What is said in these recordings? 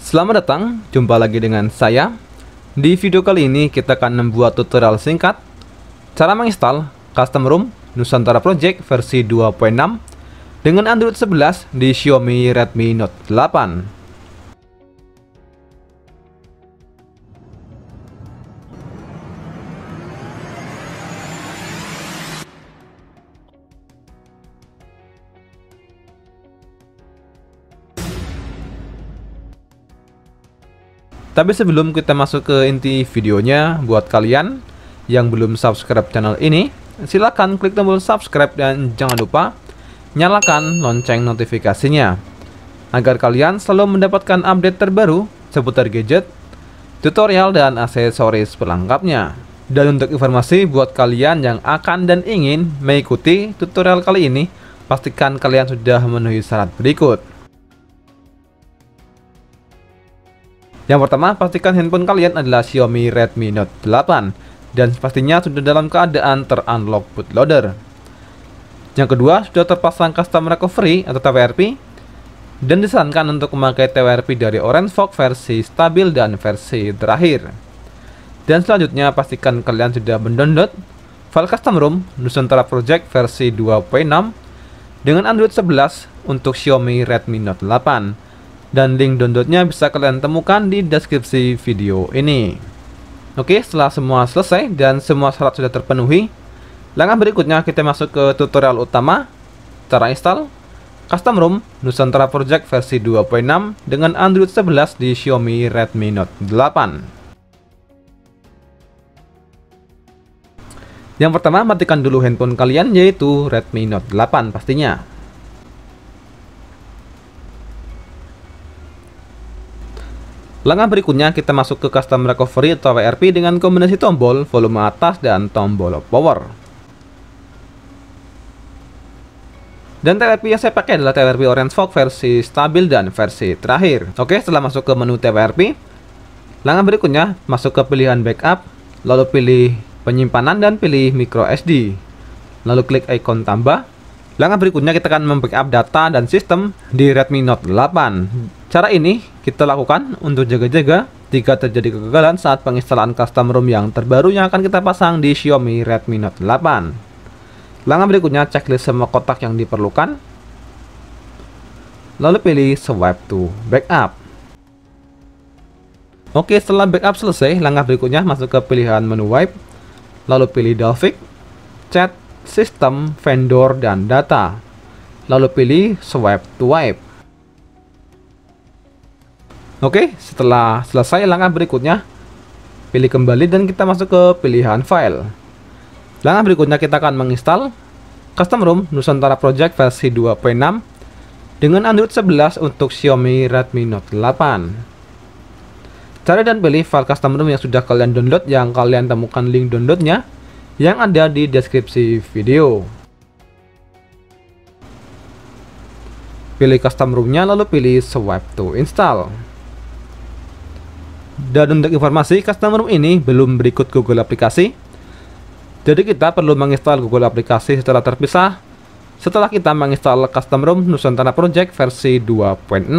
Selamat datang, jumpa lagi dengan saya. Di video kali ini kita akan membuat tutorial singkat cara menginstal Custom ROM Nusantara Project versi 2.6 dengan Android 11 di Xiaomi Redmi Note 8. Tapi sebelum kita masuk ke inti videonya, buat kalian yang belum subscribe channel ini, silakan klik tombol subscribe dan jangan lupa nyalakan lonceng notifikasinya agar kalian selalu mendapatkan update terbaru seputar gadget, tutorial, dan aksesoris pelengkapnya. Dan untuk informasi buat kalian yang akan dan ingin mengikuti tutorial kali ini, pastikan kalian sudah memenuhi syarat berikut. Yang pertama, pastikan handphone kalian adalah Xiaomi Redmi Note 8 dan pastinya sudah dalam keadaan ter-unlock bootloader. Yang kedua, sudah terpasang custom recovery atau TWRP dan disarankan untuk memakai TWRP dari Orange Fox versi stabil dan versi terakhir. Dan selanjutnya, pastikan kalian sudah mendownload file custom ROM Nusantara Project versi 2.6 dengan Android 11 untuk Xiaomi Redmi Note 8. Dan link downloadnya bisa kalian temukan di deskripsi video ini. Oke, setelah semua selesai dan semua syarat sudah terpenuhi, langkah berikutnya kita masuk ke tutorial utama, cara install Custom ROM Nusantara Project versi 2.6 dengan Android 11 di Xiaomi Redmi Note 8. Yang pertama, matikan dulu handphone kalian, yaitu Redmi Note 8 pastinya. Langkah berikutnya kita masuk ke custom recovery atau WRP dengan kombinasi tombol volume atas dan tombol power. Dan TWRP yang saya pakai adalah TWRP Orange Fox versi stabil dan versi terakhir. Oke, setelah masuk ke menu TWRP, langkah berikutnya masuk ke pilihan backup, lalu pilih penyimpanan dan pilih micro SD. Lalu klik ikon tambah. Langkah berikutnya kita akan membackup data dan sistem di Redmi Note 8. Cara ini kita lakukan untuk jaga-jaga jika terjadi kegagalan saat penginstalan custom ROM yang terbaru yang akan kita pasang di Xiaomi Redmi Note 8. Langkah berikutnya checklist semua kotak yang diperlukan. Lalu pilih swipe to backup. Oke, setelah backup selesai, langkah berikutnya masuk ke pilihan menu wipe. Lalu pilih Dalvik, chat, sistem, vendor, dan data. Lalu pilih swipe to wipe. Oke, setelah selesai langkah berikutnya, pilih kembali dan kita masuk ke pilihan file. Langkah berikutnya kita akan menginstal Custom ROM Nusantara Project versi 2.6 dengan Android 11 untuk Xiaomi Redmi Note 8. Cari dan pilih file custom ROM yang sudah kalian download, yang kalian temukan link downloadnya yang ada di deskripsi video. Pilih custom ROM-nya lalu pilih swipe to install. Dan untuk informasi, custom ROM ini belum berikut Google aplikasi. Jadi kita perlu menginstal Google aplikasi secara terpisah setelah kita menginstal custom ROM Nusantara Project versi 2.6.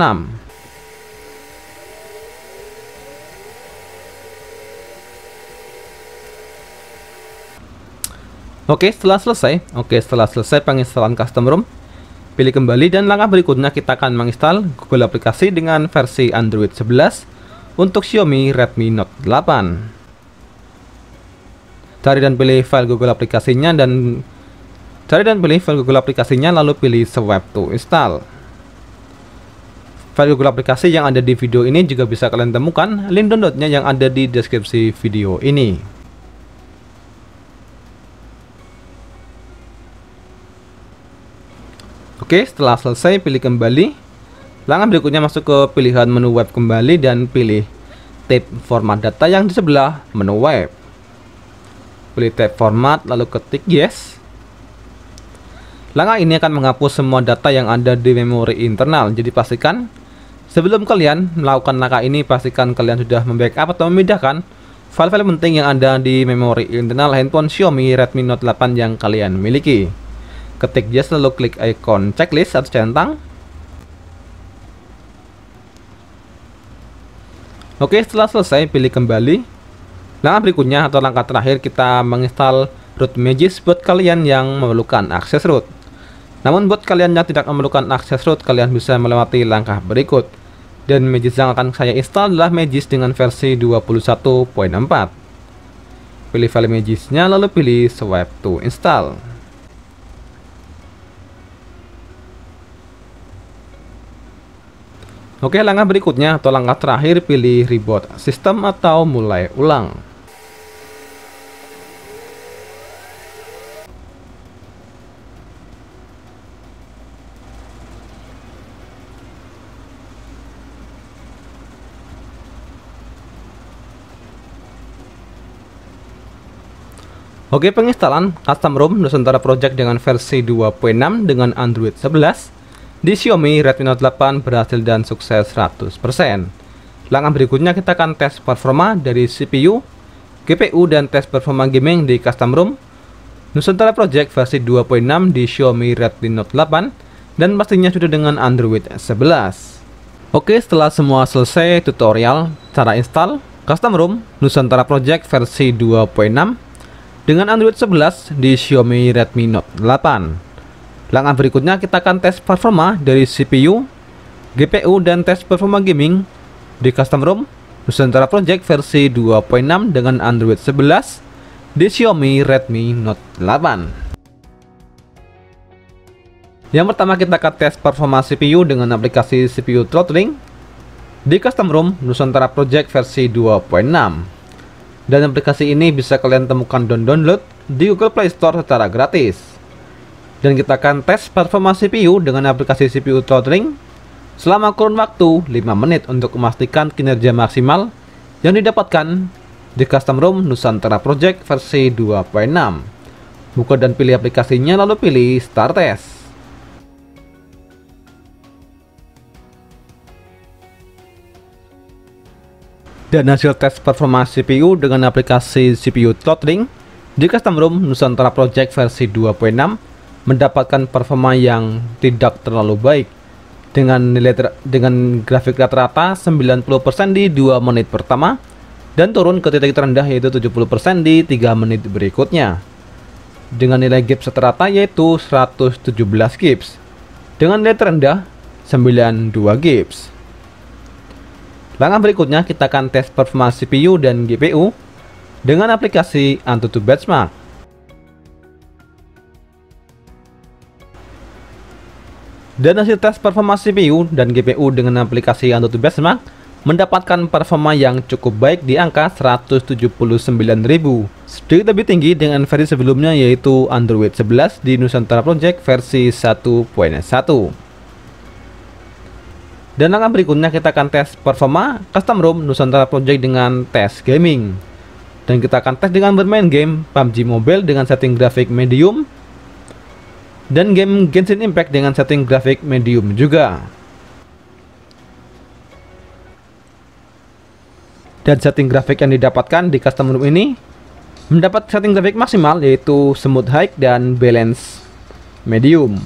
Oke, setelah selesai penginstalan custom ROM, pilih kembali dan langkah berikutnya kita akan menginstal Google aplikasi dengan versi Android 11 untuk Xiaomi Redmi Note 8. Cari dan pilih file Google aplikasinya lalu pilih swipe to install. File Google aplikasi yang ada di video ini juga bisa kalian temukan link downloadnya yang ada di deskripsi video ini. Oke, setelah selesai pilih kembali. Langkah berikutnya masuk ke pilihan menu web kembali dan pilih tab format data yang di sebelah menu web. Pilih tab format lalu ketik yes. Langkah ini akan menghapus semua data yang ada di memori internal. Jadi pastikan sebelum kalian melakukan langkah ini, pastikan kalian sudah membackup atau memindahkan file-file penting yang ada di memori internal handphone Xiaomi Redmi Note 8 yang kalian miliki. Ketik yes lalu klik ikon checklist atau centang. Oke, setelah selesai pilih kembali. Langkah berikutnya atau langkah terakhir kita menginstal root Magisk buat kalian yang memerlukan akses root. Namun buat kalian yang tidak memerlukan akses root, kalian bisa melewati langkah berikut. Dan Magisk yang akan saya install adalah Magisk dengan versi 21.4. Pilih file Magisknya lalu pilih swipe to install. Oke, langkah berikutnya atau langkah terakhir pilih reboot sistem atau mulai ulang. Oke, penginstalan custom ROM Nusantara Project dengan versi 2.6 dengan Android 11 di Xiaomi Redmi Note 8 berhasil dan sukses 100%. Langkah berikutnya kita akan tes performa dari CPU, GPU, dan tes performa gaming di custom ROM Nusantara Project versi 2.6 di Xiaomi Redmi Note 8 dan pastinya sudah dengan Android 11. Oke, setelah semua selesai tutorial cara install custom ROM Nusantara Project versi 2.6 dengan Android 11 di Xiaomi Redmi Note 8. Langkah berikutnya kita akan tes performa dari CPU, GPU, dan tes performa gaming di custom ROM Nusantara Project versi 2.6 dengan Android 11 di Xiaomi Redmi Note 8. Yang pertama kita akan tes performa CPU dengan aplikasi CPU throttling di custom ROM Nusantara Project versi 2.6. Dan aplikasi ini bisa kalian temukan dan download di Google Play Store secara gratis. Dan kita akan tes performa CPU dengan aplikasi CPU throttling selama kurun waktu 5 menit untuk memastikan kinerja maksimal yang didapatkan di custom ROM Nusantara Project versi 2.6. Buka dan pilih aplikasinya lalu pilih Start Test. Dan hasil tes performa CPU dengan aplikasi CPU throttling di custom ROM Nusantara Project versi 2.6 mendapatkan performa yang tidak terlalu baik dengan grafik rata-rata 90% di 2 menit pertama dan turun ke titik terendah yaitu 70% di 3 menit berikutnya. Dengan nilai gips rata-rata yaitu 117 gips. Dengan nilai terendah 92 gips. Langkah berikutnya kita akan tes performa CPU dan GPU dengan aplikasi AnTuTu Benchmark. Dan hasil tes performa CPU dan GPU dengan aplikasi AnTuTu Benchmark mendapatkan performa yang cukup baik di angka 179.000, sedikit lebih tinggi dengan versi sebelumnya yaitu Android 11 di Nusantara Project versi 1.1. Dan langkah berikutnya kita akan tes performa custom ROM Nusantara Project dengan tes gaming. Dan kita akan tes dengan bermain game PUBG Mobile dengan setting grafik medium dan game Genshin Impact dengan setting grafik medium juga. Dan setting grafik yang didapatkan di custom ROM ini mendapat setting grafik maksimal yaitu smooth high dan balance medium.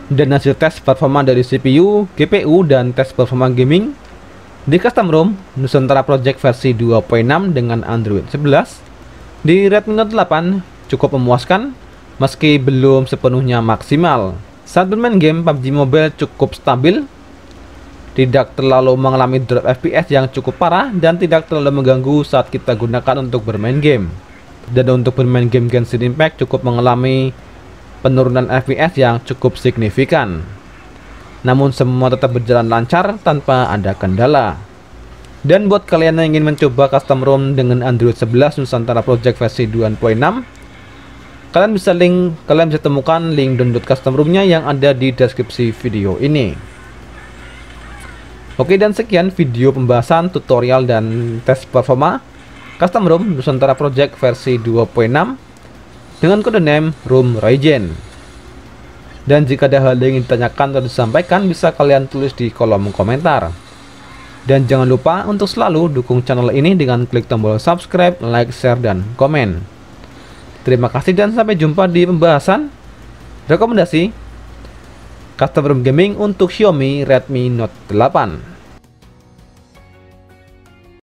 Dan hasil tes performa dari CPU, GPU, dan tes performa gaming di custom ROM Nusantara Project versi 2.6 dengan Android 11 di Redmi Note 8 cukup memuaskan meski belum sepenuhnya maksimal. Saat bermain game PUBG Mobile cukup stabil, tidak terlalu mengalami drop FPS yang cukup parah dan tidak terlalu mengganggu saat kita gunakan untuk bermain game. Dan untuk bermain game Genshin Impact cukup mengalami penurunan FPS yang cukup signifikan. Namun semua tetap berjalan lancar tanpa ada kendala. Dan buat kalian yang ingin mencoba custom ROM dengan Android 11 Nusantara Project versi 2.6, kalian bisa temukan link download custom ROM-nya yang ada di deskripsi video ini. Oke, dan sekian video pembahasan tutorial dan tes performa custom ROM Nusantara Project versi 2.6 dengan kode name ROM Ryzen. Dan jika ada hal yang ingin ditanyakan atau disampaikan, bisa kalian tulis di kolom komentar. Dan jangan lupa untuk selalu dukung channel ini dengan klik tombol subscribe, like, share, dan komen. Terima kasih dan sampai jumpa di pembahasan rekomendasi custom ROM gaming untuk Xiaomi Redmi Note 8.